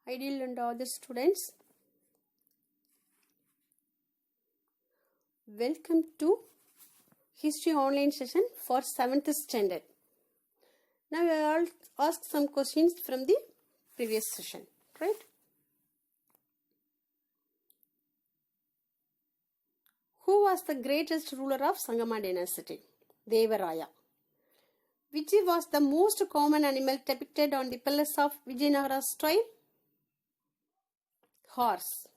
Ideal and all the students, welcome to history online session for 7th standard. Now we will ask some questions from the previous session, right? Who was the greatest ruler of Sangama dynasty? Devaraya. Which was the most common animal depicted on the pillars of Vijayanagara style? Horse.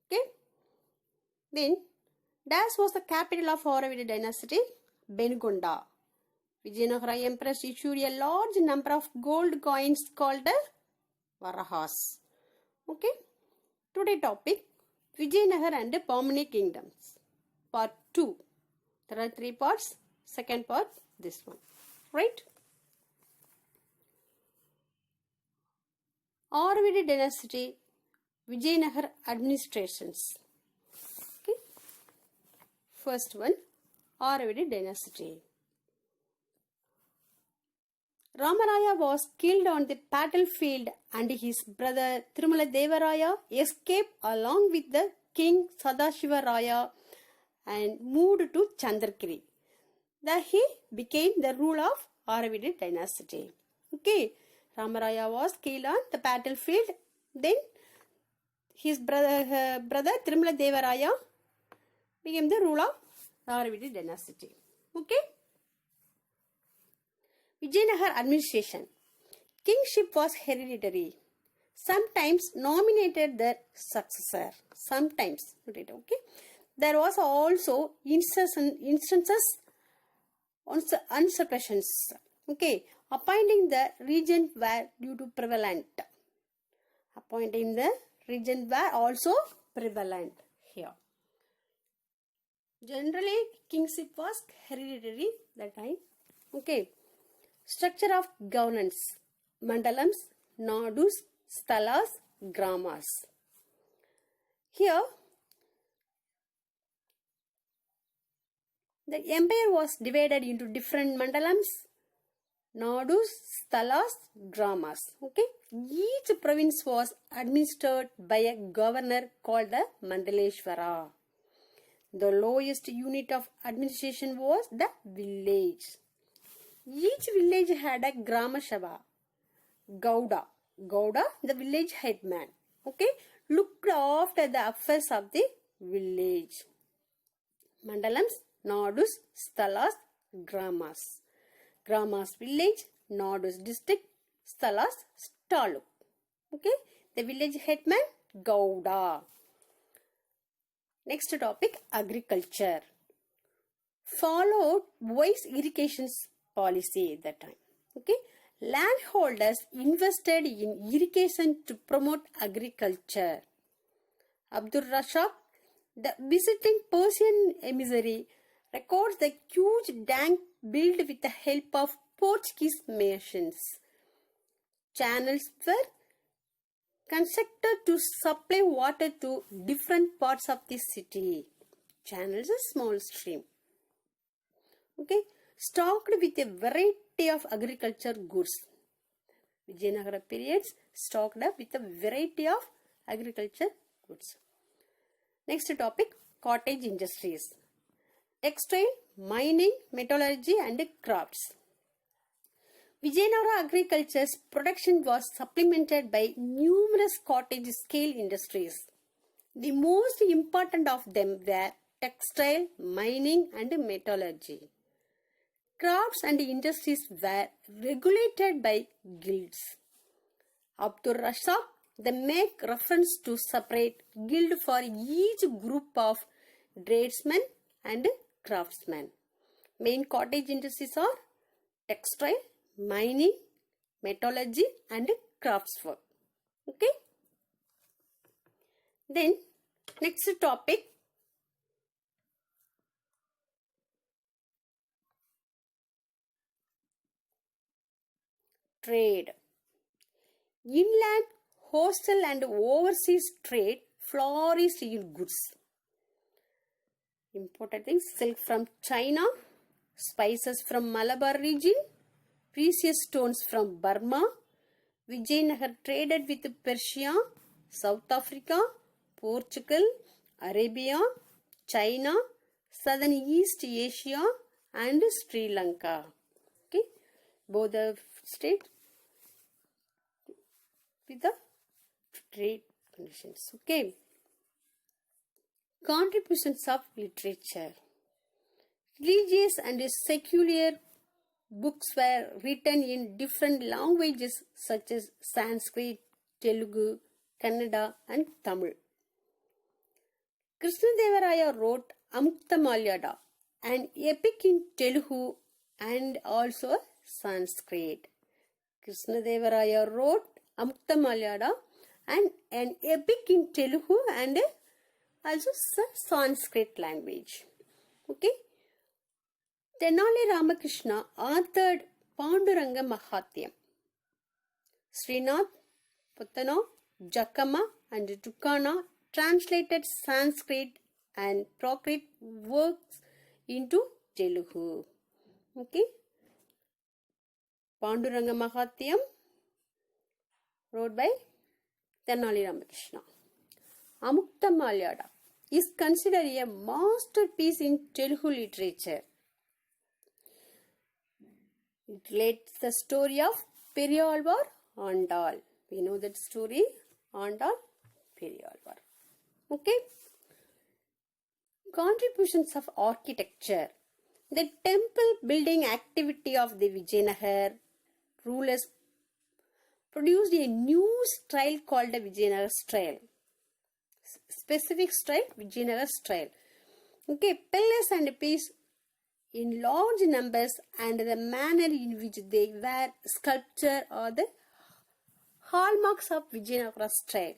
Okay. Then, Dash was the capital of Auravida dynasty? Benugonda. Vijayanagara empress issued a large number of gold coins called Varahas. Okay. Today topic, Vijayanagara and Bamani kingdoms. Part 2. There are 3 parts. Second part, this one. Right? Auravida dynasty, Vijayanagara administrations. Okay. First one, Auravida dynasty. Ramaraya was killed on the battlefield and his brother Tirumala Devaraya escaped along with the king Sadashiva Raya and moved to Chandragiri. There he became the ruler of Auravida dynasty. Okay, Ramaraya was killed on the battlefield. Then his brother Tirumala Devaraya became the ruler of Auravida dynasty. Okay. Vijayanagara administration. Kingship was hereditary. Sometimes nominated their successor. Sometimes. Okay. There was also instances on usurpations. Okay. Appointing the regent were due to prevalent. Appointing the regent were also prevalent here. Generally, kingship was hereditary that time. Okay. Structure of governance. Mandalams, Nadus, Stalas, Gramas. Here, the empire was divided into different mandalams, Nadus, Stalas, Gramas. Okay. Each province was administered by a governor called the Mandaleshwara. The lowest unit of administration was the village. Each village had a Grama Sabha, Gauda, the village headman, okay, looked after the affairs of the village. Mandalams, Nadus, Stalas, Gramas. Gramas village, Nadus district, Stalas, Taluk. Okay, the village headman, Gauda. Next topic, agriculture. Followed wise irrigation policy at that time. Okay, landholders invested in irrigation to promote agriculture. Abdur Rashak, the visiting Persian emissary, records the huge dam built with the help of Portuguese masons. Channels were constructed to supply water to different parts of the city. Channels are small stream. Okay, stocked with a variety of agriculture goods. Vijayanagara periods stocked up with a variety of agriculture goods. Next topic, cottage industries. Textile, mining, metallurgy and crafts. Vijayanagara agriculture's production was supplemented by numerous cottage scale industries. The most important of them were textile, mining and metallurgy. Crafts and industries were regulated by guilds. Abdur Rashak, they make reference to separate guild for each group of tradesmen and craftsmen. Main cottage industries are textile, mining, metallurgy and craftswork. Okay. Then next topic, trade. Inland, coastal and overseas trade flourished in goods. Imported things, silk from China, spices from Malabar region, precious stones from Burma, Vijayanagar traded with Persia, South Africa, Portugal, Arabia, China, Southern East Asia and Sri Lanka. Okay, both the states with the trade conditions. Okay, contributions of literature. Religious and secular books were written in different languages such as Sanskrit, Telugu, Kannada and Tamil. Krishnadevaraya wrote Amukta an epic in Telugu and also Sanskrit. Krishnadevaraya wrote Amukta and an epic in Telugu and also Sanskrit language. Okay. Tenali Ramakrishna authored Panduranga Mahatyam. Srinath, Puttana, Jakama and Tukana translated Sanskrit and Prakrit works into Telugu. Okay. Panduranga Mahatyam wrote by Tenali Ramakrishna. Amukta is considered a masterpiece in Telugu literature. It relates the story of Periyalvar Andal. We know that story, Andal, Periyalvar. Okay. Contributions of architecture. The temple building activity of the Vijayanagar rulers produced a new style called the Vijayanagar style. Specific style, Vijayanagar style. Okay, pillars and piece in large numbers and the manner in which they were sculptured are the hallmarks of Vijayanagar style.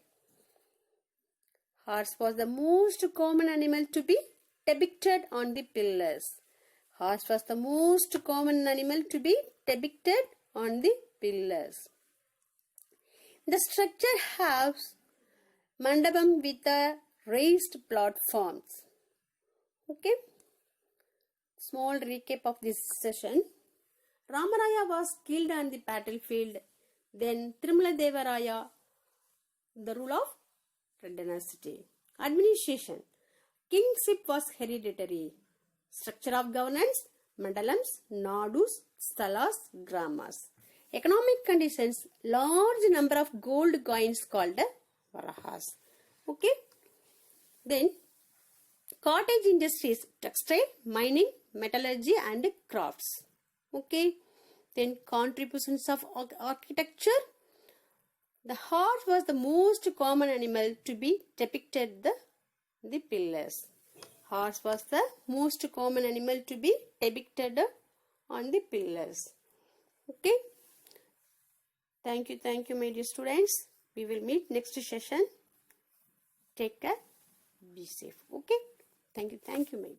Horse was the most common animal to be depicted on the pillars. Horse was the most common animal to be depicted on the pillars. The structure has mandapam with the raised platforms. Okay. Small recap of this session. Ramaraya was killed on the battlefield. Then Tirumala Devaraya, the rule of Red Dynasty. Administration. Kingship was hereditary. Structure of governance. Mandalams, Nadus, Stalas, Gramas. Economic conditions. Large number of gold coins called Varahas. Okay. Then cottage industries, textile, mining, metallurgy and crafts. Okay. Then contributions of architecture. The horse was the most common animal to be depicted the pillars. Horse was the most common animal to be depicted on the pillars. Okay. Thank you my dear students. We will meet next session. Take care. Be safe. Okay. Thank you my dear.